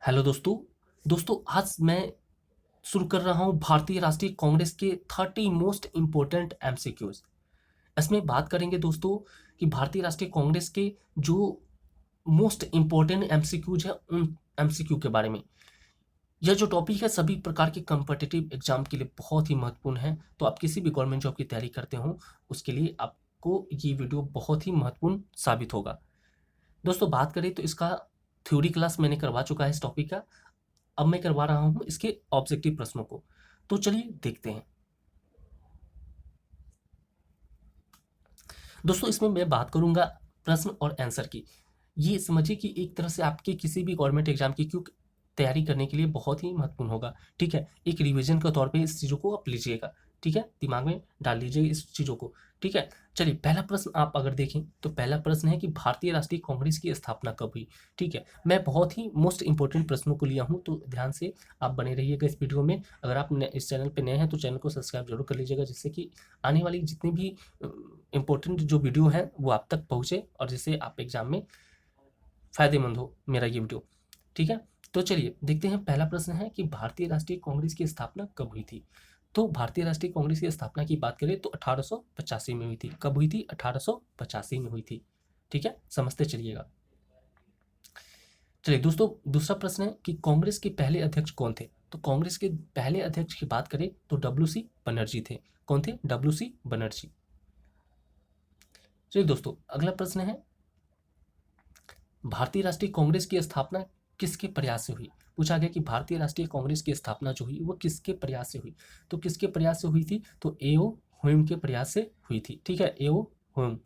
Hello दोस्तों। आज मैं शुरू कर रहा हूँ भारतीय राष्ट्रीय कांग्रेस के 30 मोस्ट इम्पोर्टेंट एमसीक्यूज। इसमें बात करेंगे दोस्तों कि भारतीय राष्ट्रीय कांग्रेस के जो मोस्ट इम्पोर्टेंट एमसीक्यूज हैं उन एमसीक्यू के बारे में। यह जो टॉपिक है सभी प्रकार के कम्पिटिटिव एग्जाम के लिए बहुत ही महत्वपूर्ण है। तो आप किसी भी गवर्नमेंट जॉब की तैयारी करते हो उसके लिए आपको ये वीडियो बहुत ही महत्वपूर्ण साबित होगा। दोस्तों बात करें तो इसका थ्योरी क्लास मैंने करवा चुका है इस टॉपिक का। अब मैं करवा रहा हूं इसके ऑब्जेक्टिव प्रश्नों को। तो चलिए देखते हैं। दोस्तों इसमें मैं बात करूंगा प्रश्न और आंसर की। ये समझिए कि एक तरह से आपके किसी भी गवर्नमेंट एग्जाम की क्यों तैयारी करने के लिए बहुत ही महत्वपूर्ण होगा। ठीक है, एक रिवीजन के तौर पे इस चीज़ों को आप लीजिएगा। ठीक है, दिमाग में डाल लीजिए इस चीज़ों को। ठीक है, चलिए पहला प्रश्न आप अगर देखें तो पहला प्रश्न है कि भारतीय राष्ट्रीय कांग्रेस की स्थापना कब हुई। ठीक है, मैं बहुत ही मोस्ट इंपॉर्टेंट प्रश्नों को लिया हूँ तो ध्यान से आप बने रहिएगा इस वीडियो में। अगर आप इस चैनल पर नए हैं तो चैनल को सब्सक्राइब जरूर कर लीजिएगा, जिससे कि आने वाली जितनी भी इम्पोर्टेंट जो वीडियो है वो आप तक पहुँचे और जिससे आप एग्जाम में फायदेमंद हो मेरा ये वीडियो। ठीक है, तो चलिए देखते हैं। पहला प्रश्न है कि भारतीय राष्ट्रीय कांग्रेस की स्थापना कब हुई थी। तो भारतीय राष्ट्रीय कांग्रेस की स्थापना की बात करें तो 1885 में हुई थी। कब हुई थी? 1885 में हुई थी। ठीक है, समझते चलिएगा। चलिए दोस्तों दूसरा प्रश्न है कि कांग्रेस के पहले अध्यक्ष कौन थे। तो कांग्रेस के पहले अध्यक्ष की बात करें तो डब्ल्यू.सी. बनर्जी थे। कौन थे? डब्ल्यू.सी. बनर्जी। चलिए दोस्तों अगला प्रश्न है भारतीय राष्ट्रीय कांग्रेस की स्थापना किसके प्रयास से हुई। पूछा गया कि भारतीय राष्ट्रीय कांग्रेस की स्थापना जो हुई वो किसके प्रयास से हुई। तो किसके प्रयास से हुई थी? तो एओ ह्यूम के प्रयास से हुई थी। ठीक है, एओ ह्यूम।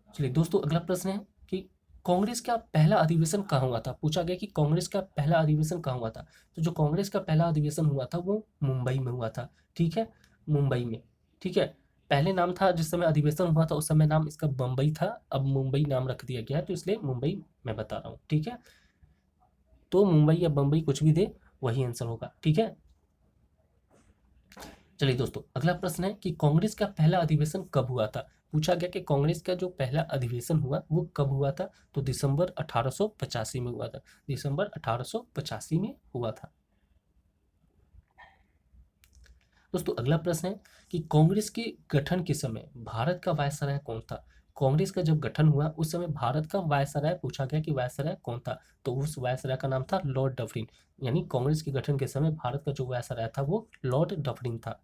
चलिए दोस्तों अगला प्रश्न है कि कांग्रेस का पहला अधिवेशन कहाँ हुआ था। पूछा गया कि कांग्रेस का पहला अधिवेशन कहाँ हुआ था। तो जो कांग्रेस का पहला अधिवेशन हुआ था वो मुंबई में हुआ था। ठीक है, मुंबई में। ठीक है, पहले नाम था जिस समय अधिवेशन हुआ था उस समय नाम इसका बम्बई था, अब मुंबई नाम रख दिया गया है तो इसलिए मुंबई मैं बता रहा हूँ। ठीक है, तो मुंबई या बम्बई कुछ भी दे वही आंसर होगा। ठीक है, चलिए दोस्तों अगला प्रश्न है कि कांग्रेस का पहला अधिवेशन कब हुआ था। पूछा गया कि कांग्रेस का जो पहला अधिवेशन हुआ वो कब हुआ था। तो दिसंबर 1885 में हुआ था। दिसंबर 1885 में हुआ था। दोस्तों अगला प्रश्न है कि कांग्रेस के गठन के समय भारत का वायसराय कौन था। कांग्रेस का जब गठन हुआ उस समय भारत का वायसराय पूछा गया कि वायसराय कौन था। तो उस वायसराय का नाम था लॉर्ड डफरिन। यानी कांग्रेस के गठन के समय भारत का जो वायसराय था वो लॉर्ड डफरिन था।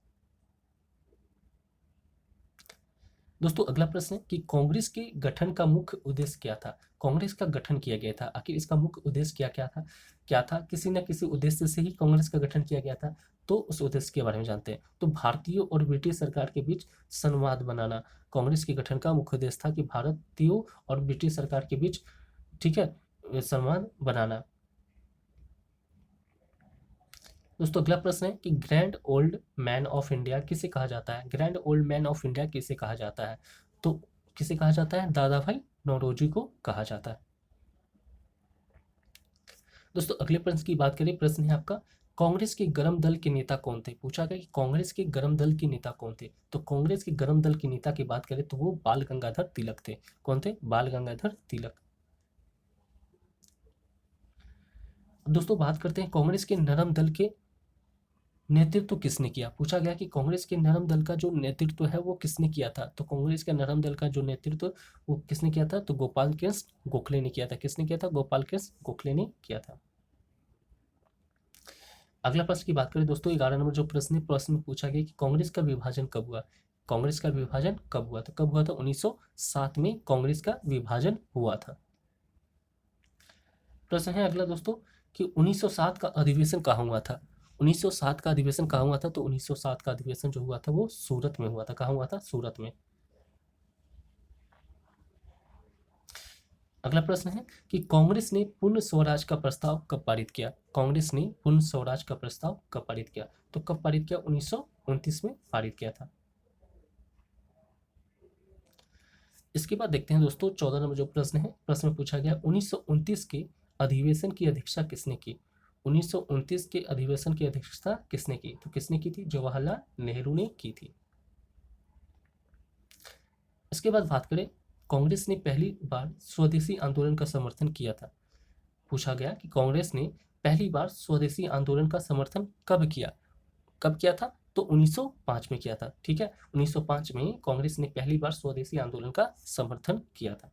दोस्तों अगला प्रश्न है कि कांग्रेस के गठन का मुख्य उद्देश्य क्या था। कांग्रेस का गठन किया गया था, आखिर इसका मुख्य उद्देश्य क्या क्या था। क्या था? किसी न किसी उद्देश्य से ही कांग्रेस का गठन किया गया था। तो उस उद्देश्य के बारे में जानते हैं। तो भारतीयों और ब्रिटिश सरकार के बीच संवाद बनाना कांग्रेस के गठन का मुख्य उद्देश्य था, कि भारतीयों और ब्रिटिश सरकार के बीच, ठीक है, संवाद बनाना। दोस्तों अगला प्रश्न है कि grand old man of India किसे कहा जाता है। Grand old man of India किसे कहा जाता है। तो किसे कहा जाता है? दादा भाई नौरोजी को कहा जाता है। दोस्तों अगले प्रश्न की बात करें। प्रश्न है आपका कांग्रेस के गरम दल के नेता कौन थे। पूछा गया कि कांग्रेस के गरम दल के नेता कौन थे। तो कांग्रेस के गरम दल के नेता की बात करें तो वो बाल गंगाधर तिलक थे। कौन थे? बाल गंगाधर तिलक। अब दोस्तों बात करते हैं कांग्रेस के नरम दल के नेतृत्व किसने किया। पूछा गया कि कांग्रेस के नरम दल का जो नेतृत्व है वो किसने किया था। तो कांग्रेस के नरम दल का जो नेतृत्व वो किसने किया था। तो गोपाल कृष्ण गोखले ने किया था। किसने किया था? गोपाल कृष्ण गोखले ने किया था। अगला प्रश्न की बात करें दोस्तों 11 नंबर जो प्रश्न में पूछा गया कि कांग्रेस का विभाजन कब हुआ। कांग्रेस का विभाजन कब हुआ था। कब हुआ था? 1907 में कांग्रेस का विभाजन हुआ था। प्रश्न है अगला दोस्तों कि 1907 का अधिवेशन कहाँ हुआ था। 1907 का अधिवेशन कहाँ हुआ था। तो 1907 का अधिवेशन जो हुआ था वो सूरत में हुआ था। कहाँ हुआ था? सूरत में। अगला प्रश्न है कि कांग्रेस ने पूर्ण स्वराज का प्रस्ताव कब पारित किया। कांग्रेस ने पूर्ण स्वराज का प्रस्ताव कब पारित किया। तो कब पारित किया? 1929 में पारित किया था। इसके बाद देखते हैं दोस्तों 14 नंबर जो प्रश्न है। प्रश्न में पूछा गया 1929 के अधिवेशन की अध्यक्षता किसने की। 1929 के अधिवेशन की अध्यक्षता किसने की। तो किसने की थी? जवाहरलाल नेहरू ने की थी। इसके बाद बात करें कांग्रेस ने पहली बार स्वदेशी आंदोलन का समर्थन किया था। पूछा गया कि कांग्रेस ने पहली बार स्वदेशी आंदोलन का समर्थन कब किया? कब किया था? तो 1905 में किया था। ठीक है, 1905 में कांग्रेस ने पहली बार स्वदेशी आंदोलन का समर्थन किया था।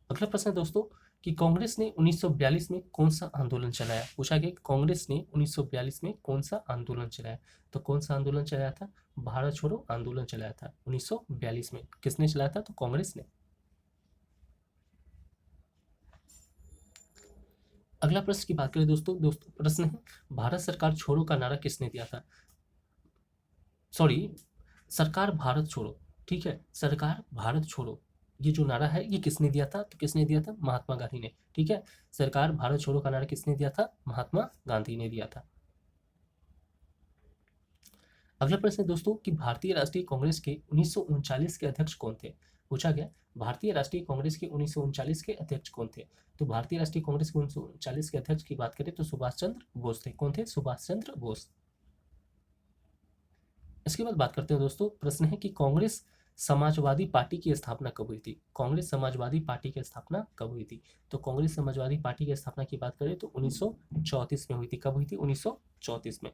अगला प्रश्न है दोस्तों कि कांग्रेस ने 1942 में कौन सा आंदोलन चलाया? पूछा गया कांग्रेस ने 1942 में कौन सा आंदोलन चलाया? तो कौन सा आंदोलन चलाया था? भारत छोड़ो आंदोलन चलाया था 1942 में। किसने चलाया था? तो कांग्रेस ने। अगला प्रश्न की बात करें दोस्तों प्रश्न है भारत सरकार छोड़ो का नारा किसने दिया था? सॉरी, सरकार भारत छोड़ो। ठीक है, सरकार भारत छोड़ो, ये जो नारा है ये किसने दिया था? तो किसने दिया था? महात्मा गांधी ने। ठीक है, सरकार भारत छोड़ो का नारा किसने दिया था? महात्मा गांधी ने दिया था। अगला प्रश्न है दोस्तों कि भारतीय राष्ट्रीय कांग्रेस के 1939 के अध्यक्ष कौन थे? पूछा गया भारतीय राष्ट्रीय कांग्रेस के 1939 के अध्यक्ष कौन थे? तो भारतीय राष्ट्रीय कांग्रेस के 1939 के अध्यक्ष की बात करें तो सुभाष चंद्र बोस थे। कौन थे? सुभाष चंद्र बोस। इसके बाद बात करते हैं दोस्तों, प्रश्न है कि कांग्रेस समाजवादी पार्टी की स्थापना कब हुई थी? कांग्रेस समाजवादी पार्टी की स्थापना कब हुई थी? तो कांग्रेस समाजवादी पार्टी की स्थापना की बात करें तो 1934 में हुई थी। कब हुई थी? 1934 में।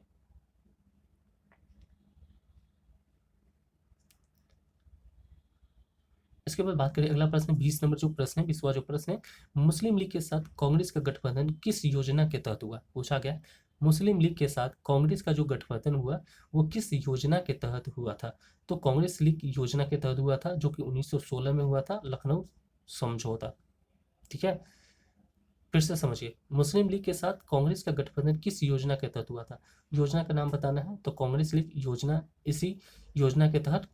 इसके बाद बात करें, अगला प्रश्न 20 नंबर जो प्रश्न है, 20वां जो प्रश्न है, मुस्लिम लीग के साथ कांग्रेस का गठबंधन किस योजना के तहत हुआ? पूछा गया मुस्लिम लीग के साथ कांग्रेस का जो गठबंधन हुआ वो किस योजना के तहत हुआ था? तो कांग्रेस लीग योजना के तहत हुआ था, जो कि 1916 में हुआ था, लखनऊ समझौता। ठीक है, फिर से समझिए, मुस्लिम लीग के साथ कांग्रेस का गठबंधन किस योजना के तहत हुआ था? योजना का नाम बताना है, तो कांग्रेस लीग योजना, इसी योजना के तहत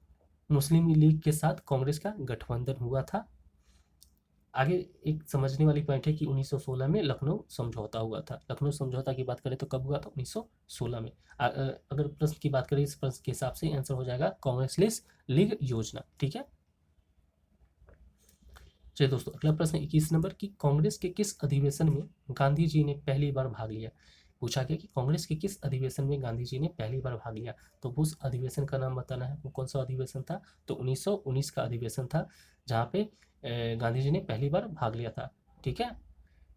मुस्लिम लीग के साथ कांग्रेस का गठबंधन हुआ था। आगे एक समझने वाली पॉइंट है कि 1916 में लखनऊ समझौता हुआ था। लखनऊ समझौता की बात करें तो कब हुआ था? 1916 में। अगर प्रश्न की बात करें इस प्रश्न के हिसाब से आंसर हो जाएगा कांग्रेस लीग योजना। ठीक है, चलिए दोस्तों, अगला प्रश्न 21 नंबर की कांग्रेस के किस अधिवेशन में गांधी जी ने पहली बार भाग लिया? पूछा गया कि कांग्रेस के किस अधिवेशन में गांधी जी ने पहली बार भाग लिया? तो उस अधिवेशन का नाम बताना है। वो कौन सा अधिवेशन था? तो 1919 का अधिवेशन था, जहाँ पे गांधी जी ने पहली बार भाग लिया था। ठीक है,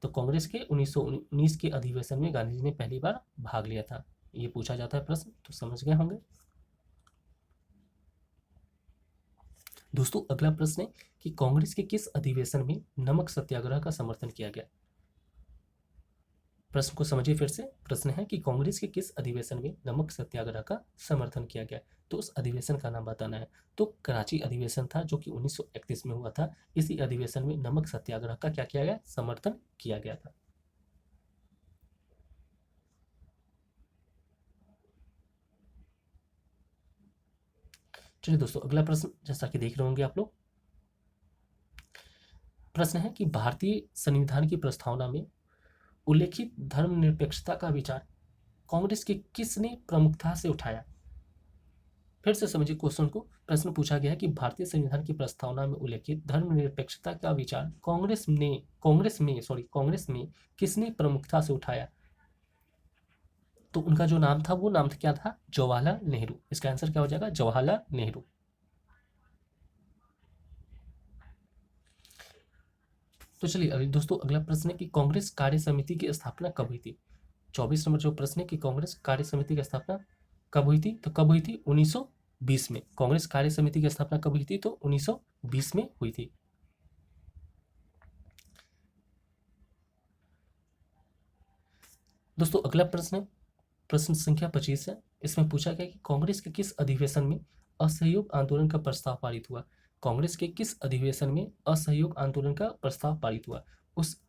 तो कांग्रेस के 1919 के अधिवेशन में गांधी जी ने पहली बार भाग लिया था। ये पूछा जाता है प्रश्न, तो समझ गए होंगे दोस्तों। अगला प्रश्न है कि कांग्रेस के किस अधिवेशन में नमक सत्याग्रह का समर्थन किया गया? प्रश्न को समझिए फिर से। प्रश्न है कि कांग्रेस के किस अधिवेशन में नमक सत्याग्रह का समर्थन किया गया? तो उस अधिवेशन का नाम बताना है। तो कराची अधिवेशन था, जो कि 1931 में हुआ था। इसी अधिवेशन में नमक सत्याग्रह का क्या किया गया? समर्थन किया गया था। चलिए दोस्तों, अगला प्रश्न जैसा कि देख रहे होंगे आप लोग, प्रश्न है कि भारतीय संविधान की प्रस्तावना में उल्लेखित धर्मनिरपेक्षता का विचार कांग्रेस के किसने प्रमुखता से उठाया? फिर से समझिए क्वेश्चन को। प्रश्न पूछा गया है कि भारतीय संविधान की प्रस्तावना में उल्लेखित धर्मनिरपेक्षता का विचार कांग्रेस में किसने प्रमुखता से उठाया? तो उनका जो नाम था वो नाम क्या था? जवाहरलाल नेहरू। इसका आंसर क्या हो जाएगा? जवाहरलाल नेहरू। तो चलिए अभी दोस्तों, अगला प्रश्न है कि कांग्रेस कार्य समिति की स्थापना कब हुई थी? 24 नंबर जो प्रश्न है कि कांग्रेस कार्य समिति की स्थापना कब हुई थी? तो कब हुई थी? 1920 में। कांग्रेस कार्य समिति की स्थापना कब हुई थी? तो 1920 में हुई थी। दोस्तों अगला प्रश्न है, प्रश्न संख्या 25 है। इसमें पूछा गया कि कांग्रेस के किस अधिवेशन में असहयोग आंदोलन का प्रस्ताव पारित हुआ? कांग्रेस के किस अधिवेशन में असहयोग आंदोलन का प्रस्ताव पारित हुआ? उस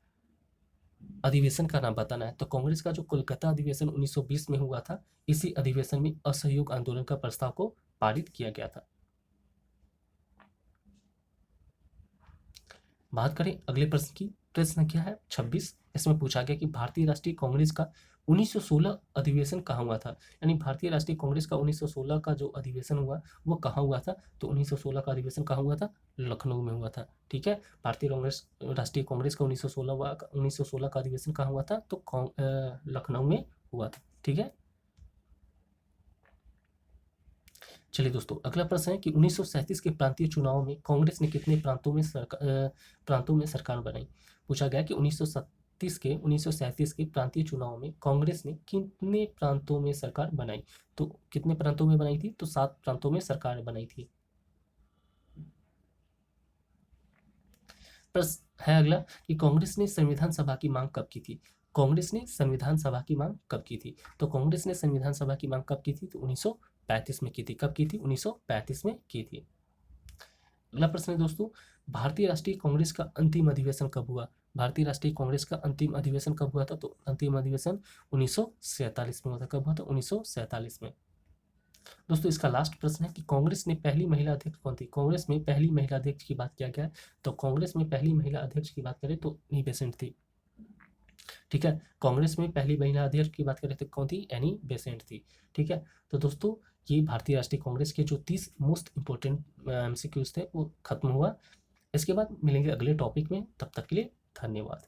अधिवेशन का नाम बताना है। तो कांग्रेस का जो कोलकाता अधिवेशन 1920 में हुआ था, इसी अधिवेशन में असहयोग आंदोलन का प्रस्ताव को पारित किया गया था। बात करें अगले प्रश्न की, प्रश्न संख्या है 26। इसमें पूछा गया कि भारतीय राष्ट्रीय कांग्रेस का 1916 अधिवेशन कहाँ हुआ था? यानी भारतीय राष्ट्रीय कांग्रेस का 1916 का जो अधिवेशन हुआ वो कहाँ हुआ था? तो 1916 का अधिवेशन कहाँ हुआ था? लखनऊ में हुआ था। ठीक है, भारतीय राष्ट्रीय कांग्रेस का 1916 का अधिवेशन कहाँ हुआ था? तो लखनऊ में हुआ था। ठीक है, चलिए दोस्तों, अगला प्रश्न है कि 1937 के प्रांतीय चुनाव में कांग्रेस ने कितने प्रांतों में सरकार बनाई। पूछा गया कि 1937 के प्रांतीय चुनाव में कांग्रेस ने कितने प्रांतों में सरकार बनाई। तो कितने प्रांतों में बनाई थी, तो 7 प्रांतों में सरकार बनाई थी। प्रश्न है अगला कि कांग्रेस ने संविधान सभा की मांग कब की थी। कांग्रेस ने संविधान सभा की मांग कब की थी। तो कांग्रेस ने संविधान सभा की मांग कब की थी, तो 1935 में की थी। कब की थी, 1935 में की थी। अगला प्रश्न है दोस्तों, भारतीय राष्ट्रीय कांग्रेस का अंतिम अधिवेशन कब हुआ। भारतीय राष्ट्रीय कांग्रेस का अंतिम अधिवेशन कब हुआ था, तो अंतिम अधिवेशन 1947 में हुआ था। कब हुआ था, 1947 में। दोस्तों इसका लास्ट प्रश्न है कि कांग्रेस ने पहली महिला अध्यक्ष कौन थी। कांग्रेस में पहली महिला अध्यक्ष की बात किया गया है, तो कांग्रेस में पहली महिला अध्यक्ष की बात करें तो एनी बेसेंट थी। ठीक है, कांग्रेस में पहली महिला अध्यक्ष की बात करें तो कौन थी, एनी बेसेंट थी। ठीक है, तो दोस्तों ये भारतीय राष्ट्रीय कांग्रेस के जो 30 मोस्ट इंपोर्टेंट MCQs थे वो खत्म हुआ। इसके बाद मिलेंगे अगले टॉपिक में, तब तक के लिए धन्यवाद।